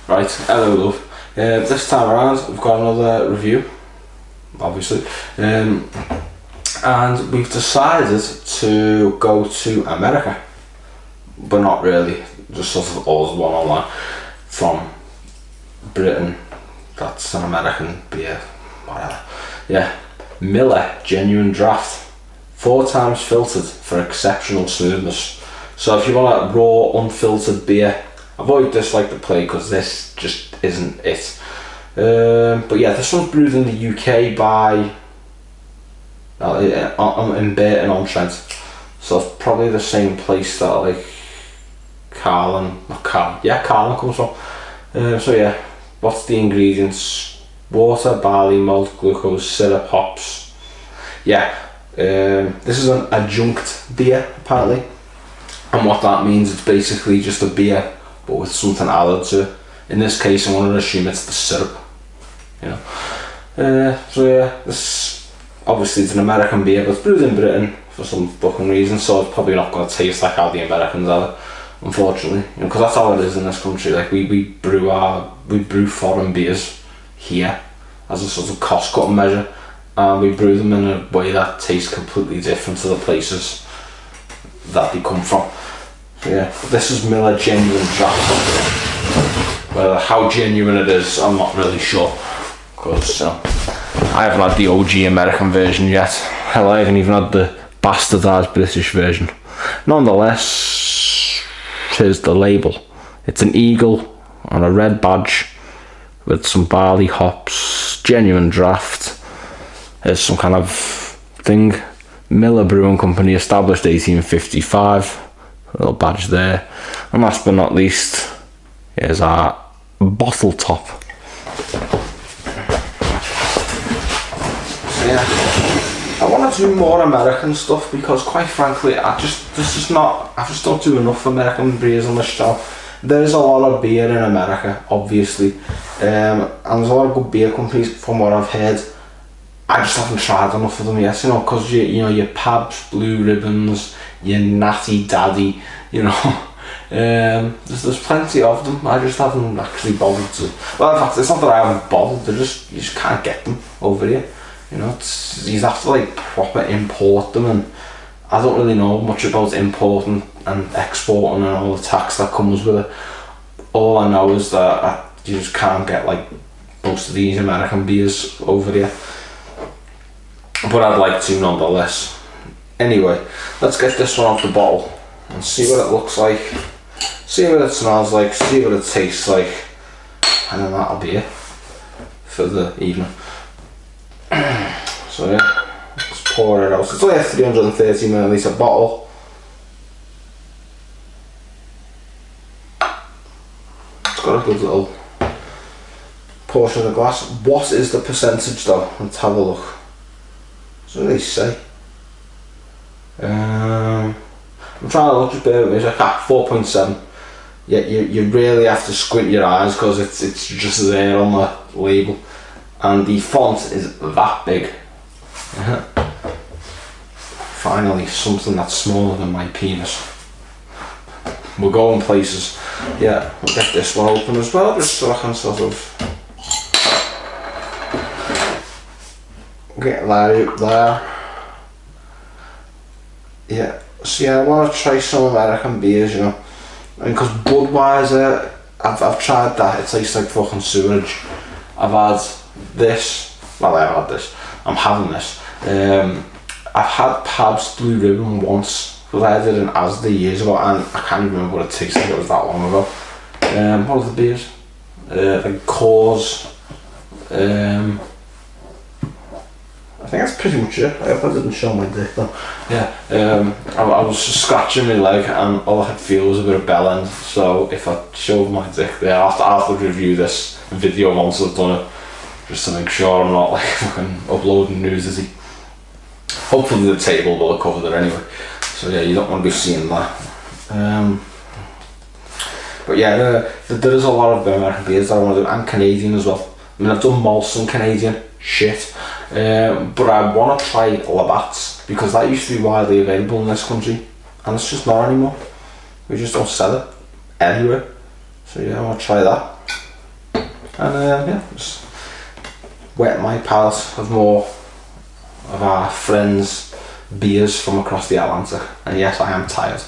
Right, hello love. This time around we've got another review, obviously, and we've decided to go to America, but not really, just sort of all one online from Britain. That's an American beer, whatever. Yeah, Miller Genuine Draft, 4 times filtered for exceptional smoothness. So if you want a raw, unfiltered beer, avoid this like the plague, because this just isn't it. But yeah, this one's brewed in the UK by in Burton-on-Trent, so it's probably the same place that like Carlin comes from. So yeah, what's the ingredients? Water, barley malt, glucose, syrup, hops. Yeah, this is an adjunct beer apparently, and what that means, it's basically just a beer but with something added to it. In this case, I'm going to assume it's the syrup, you know. So yeah, this obviously it's an American beer, but it's brewed in Britain for some fucking reason, so it's probably not going to taste like how the Americans have it, unfortunately, you know, because that's how it is in this country. Like we brew foreign beers here as a sort of cost cutting measure, and we brew them in a way that tastes completely different to the places that they come from. So yeah, this is Miller Genuine Draft. Well, how genuine it is, I'm not really sure, because I haven't had the OG American version yet. Hell, I haven't even had the bastardised British version. Nonetheless, here's the label. It's an eagle on a red badge with some barley hops, genuine draft. There's some kind of thing. Miller Brewing Company, established 1855. A little badge there. And last but not least, here's our bottle top. Yeah, I want to do more American stuff because, quite frankly, I just don't do enough American beers on this channel. There's a lot of beer in America, obviously, and there's a lot of good beer companies from what I've heard. I just haven't tried enough of them yet, you know, because your Pabst Blue Ribbons, your Natty Daddy, you know. There's plenty of them. I just haven't actually bothered to. Well, in fact, it's not that I haven't bothered. You just can't get them over here. You know, you have to like proper import them, and I don't really know much about importing and exporting and all the tax that comes with it. All I know is that you just can't get like most of these American beers over here. But I'd like to nonetheless. Anyway, let's get this one off the bottle and see what it looks like, see what it smells like, see what it tastes like, and then that'll be it for the evening. So yeah, let's pour it out. It's only a 330ml bottle. It's got a good little portion of the glass. What is the percentage though? Let's have a look. What do they say? I'm trying to look, just bear with me. It's like 4.7. Yeah, you really have to squint your eyes because it's just there on the label, and the font is that big. Finally, something that's smaller than my penis. We're going places. Yeah, we'll get this one open as well, just so I can sort of get that out there. Yeah, so yeah, I want to try some American beers, you know, and because Budweiser, I've tried that, it tastes like fucking sewage. I've had this, well, I've had this, I'm having this. I've had Pabst Blue Ribbon once, because I did an Asda years ago, and I can't even remember what it tasted like, it was that long ago. What are the beers? Like Coors, I think that's pretty much it. I hope I didn't show my dick though. Yeah, I was just scratching my leg and all I could feel was a bit of bell end, so if I showed my dick there, I'll have to review this video once I've done it, just to make sure I'm not like fucking uploading nudity. Hopefully the table will have covered it anyway, so yeah, you don't want to be seeing that. But yeah, there is a lot of American beers that I want to do, and Canadian as well. I mean, I've done Molson Canadian, shit. But I want to try Labatt's because that used to be widely available in this country, and it's just not anymore. We just don't sell it anywhere. So yeah, I'll try that. And yeah, just wet my palate of more of our friends' beers from across the Atlantic. And yes, I am tired.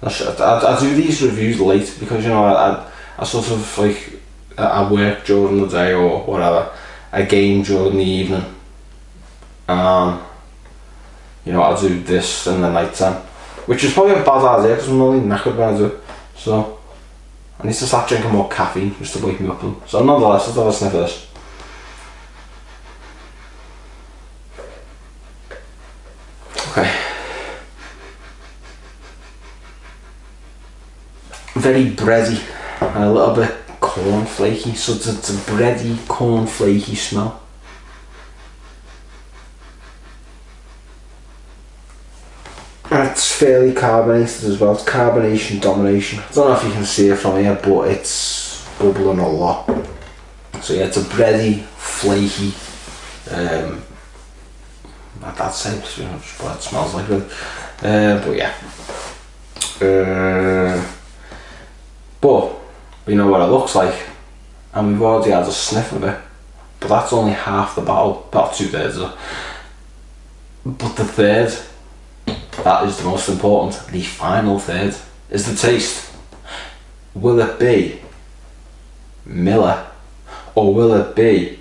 I do these reviews late because, you know, I sort of like, I work during the day or whatever, I game during the evening. You know, I'll do this in the night time, which is probably a bad idea because I'm only knackered when I do it. So I need to start drinking more caffeine just to wake me up. So nonetheless, let's have a sniff of this. Okay. Very bready and a little bit corn flaky, so it's a bready, corn flaky smell. And it's fairly carbonated as well. It's carbonation domination. I don't know if you can see it from here, but it's bubbling a lot. So yeah, it's a bready, flaky, that's it, you know, just what it smells like really. But yeah. But we know what it looks like, and we've already had a sniff of it, but that's only half the bottle, about 2/3 of it. But the third, that is the most important, the final third, is the taste. Will it be Miller, or will it be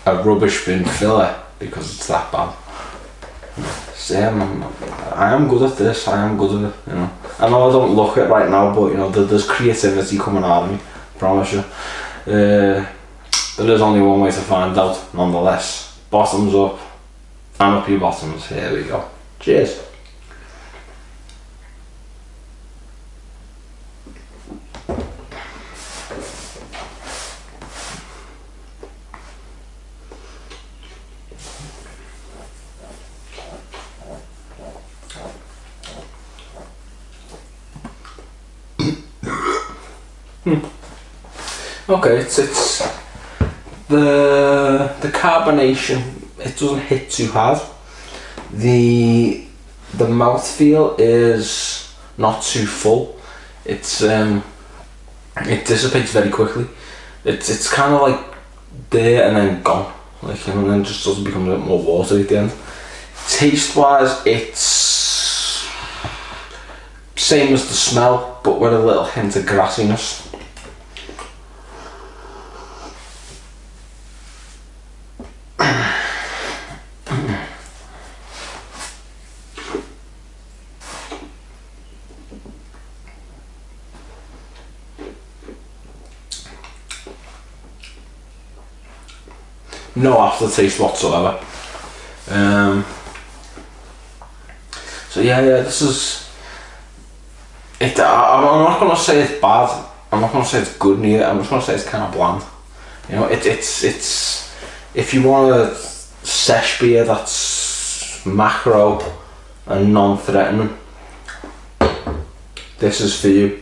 a rubbish bin filler, because it's that bad? See, I am good at this, I am good at it, you know. I know I don't look it right now, but you know, there's creativity coming out of me, I promise you. There is only one way to find out, nonetheless. Bottoms up, and up your bottoms, here we go. Cheers. Okay, it's the carbonation, it doesn't hit too hard. The mouthfeel is not too full. It's it dissipates very quickly. It's kind of like there and then gone, like, you know, and then just doesn't become a bit more watery at the end. Taste wise, it's same as the smell, but with a little hint of grassiness. No aftertaste whatsoever. So yeah, this is it. I'm not gonna say it's bad. I'm not gonna say it's good neither. I'm just gonna say it's kind of bland. You know, it's if you want a sesh beer that's macro and non-threatening, this is for you.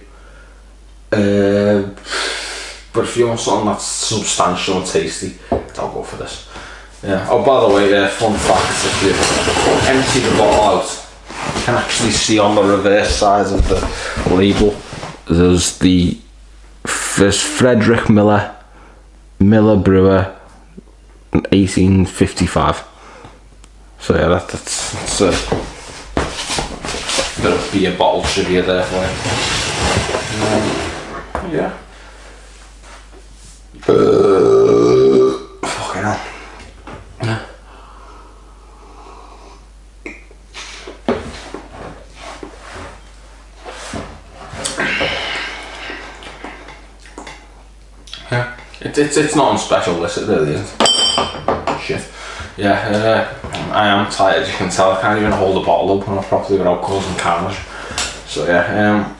But if you want something that's substantial and tasty, I'll go for this. Yeah. Oh, by the way, fun fact: if you empty the bottle out, you can actually see on the reverse side of the label there's Frederick Miller Brewer, 1855. So yeah, that's a bit of beer bottle trivia there for you. Yeah. Fucking hell. Yeah. Yeah. It's not on special list, it really isn't. Shit. Yeah, I am tired, you can tell. I can't even hold the bottle open properly without causing carnage. So yeah,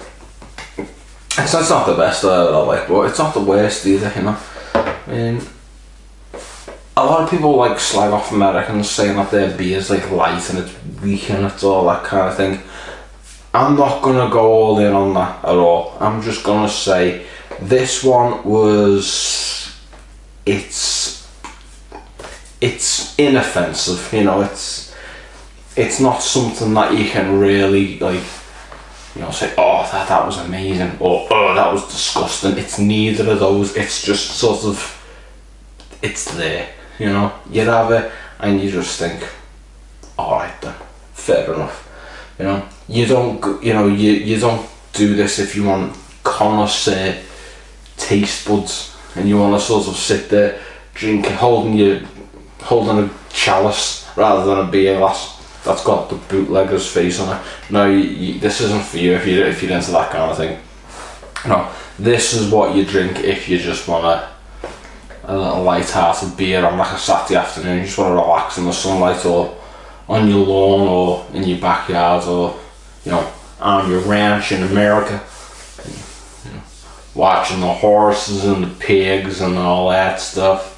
it's not the best I like, but it's not the worst either, you know. I mean, a lot of people like slag off Americans saying that their beer's like light and it's weak and it's all that kind of thing. I'm not gonna go all in on that at all. I'm just gonna say this one was, it's inoffensive, you know. It's not something that you can really like you know, say, oh, that was amazing, or oh, that was disgusting. It's neither of those. It's just sort of, it's there, you know. You have it and you just think, alright then, fair enough. You know, you don't, you know, you don't do this if you want connoisseur taste buds and you want to sort of sit there drinking, holding a chalice rather than a beer glass that's got the bootlegger's face on it. No, this isn't for you if you're into that kind of thing. No, this is what you drink if you just want a little light-hearted beer on like a Saturday afternoon. You just want to relax in the sunlight, or on your lawn, or in your backyard, or, you know, on your ranch in America, you know, watching the horses and the pigs and all that stuff,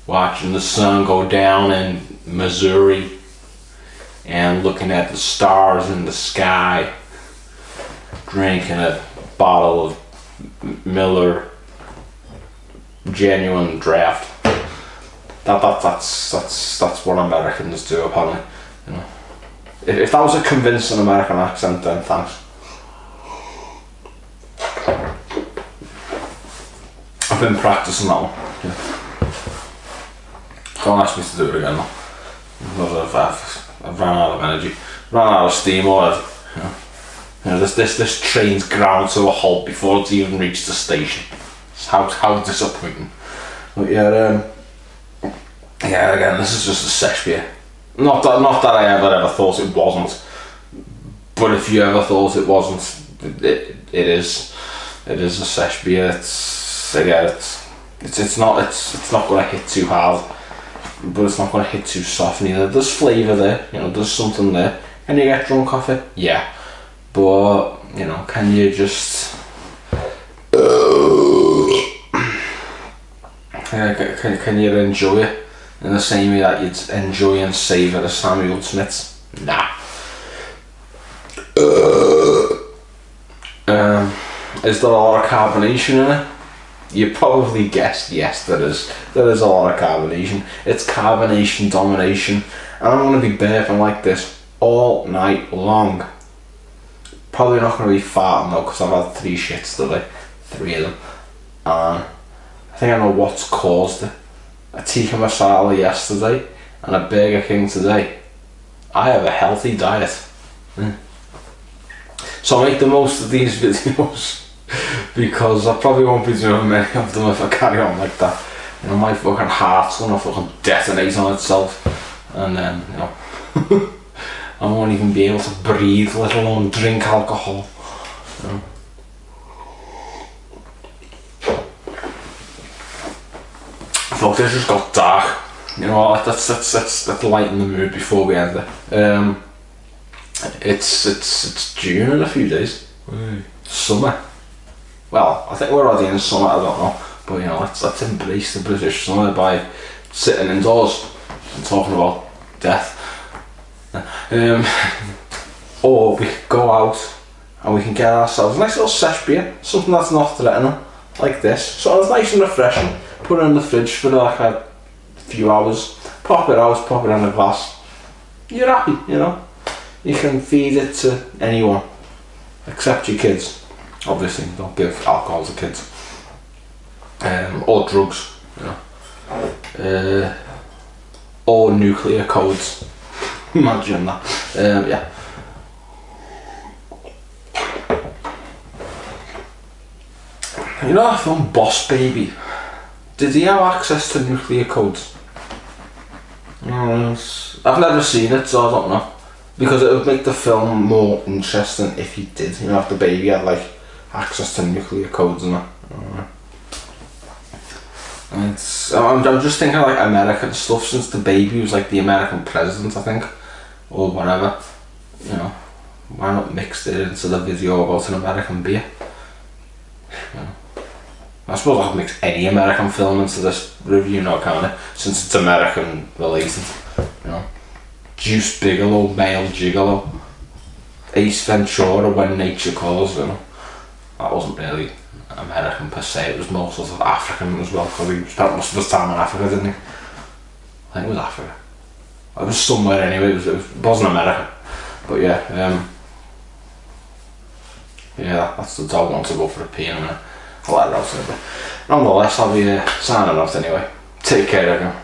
watching the sun go down in Missouri and looking at the stars in the sky, drinking a bottle of Miller Genuine Draft. That's what Americans do, apparently. You know, if that was a convincing American accent, then thanks. I've been practicing that one. Yeah. Don't ask me to do it again, though. Because I've ran out of energy, ran out of steam already. You know, this train's ground to a halt before it's even reached the station. It's how disappointing. But yeah, again, this is just a sesh beer. Not that I ever thought it wasn't. But if you ever thought it wasn't, it is a sesh beer. It's not going to hit too hard, but it's not going to hit too soft neither. There's flavour there, you know, there's something there. Can you get drunk off it? Yeah. But, you know, can you just can you enjoy it in the same way that you'd enjoy and savour a Samuel Smith's? Nah. Is there a lot of carbonation in it? You probably guessed yes, there is. There is a lot of carbonation. It's carbonation domination, and I'm going to be burping like this all night long. Probably not going to be farting though, because I've had 3 shits today, 3 of them, and I think I know what's caused it. A tikka masala yesterday and a Burger King today. I have a healthy diet. So I make the most of these videos because I probably won't be doing many of them if I carry on like that. You know, my fucking heart's gonna fucking detonate on itself, and then, you know, I won't even be able to breathe, let alone drink alcohol. You know. Look, this just got dark. You know what? Let's lighten the mood before we end it. It's June in a few days. Summer. Well, I think we're already in summer. I don't know, but you know, let's embrace the British summer by sitting indoors and talking about death. Or we could go out and we can get ourselves a nice little sesh beer, something that's not threatening, like this. So it's nice and refreshing. Put it in the fridge for like a few hours, pop it out, pop it in a glass. You're happy, you know. You can feed it to anyone, except your kids. Obviously, don't give alcohol to kids. Or drugs, you know. Or nuclear codes. Imagine that. Yeah. You know that film Boss Baby? Did he have access to nuclear codes? I've never seen it, so I don't know. Because it would make the film more interesting if he did. You know, if the baby had like access to nuclear codes and that. I'm just thinking like American stuff, since the baby was like the American president, I think, or whatever. You know, why not mix it into the video about an American beer? You know. I suppose I could mix any American film into this review now, can't I? Since it's American related, you know. Juice Bigelow, Male Gigolo, Ace Ventura, When Nature Calls, you know. That wasn't really American per se, it was more sort of African as well, because he spent most of his time in Africa, didn't he? I think it was Africa. It was somewhere anyway, it wasn't America. But yeah, Yeah, that's the dog wants to go for a pee in a minute. I'll let her out in a bit. Nonetheless, I'll be signing off anyway. Take care, everyone.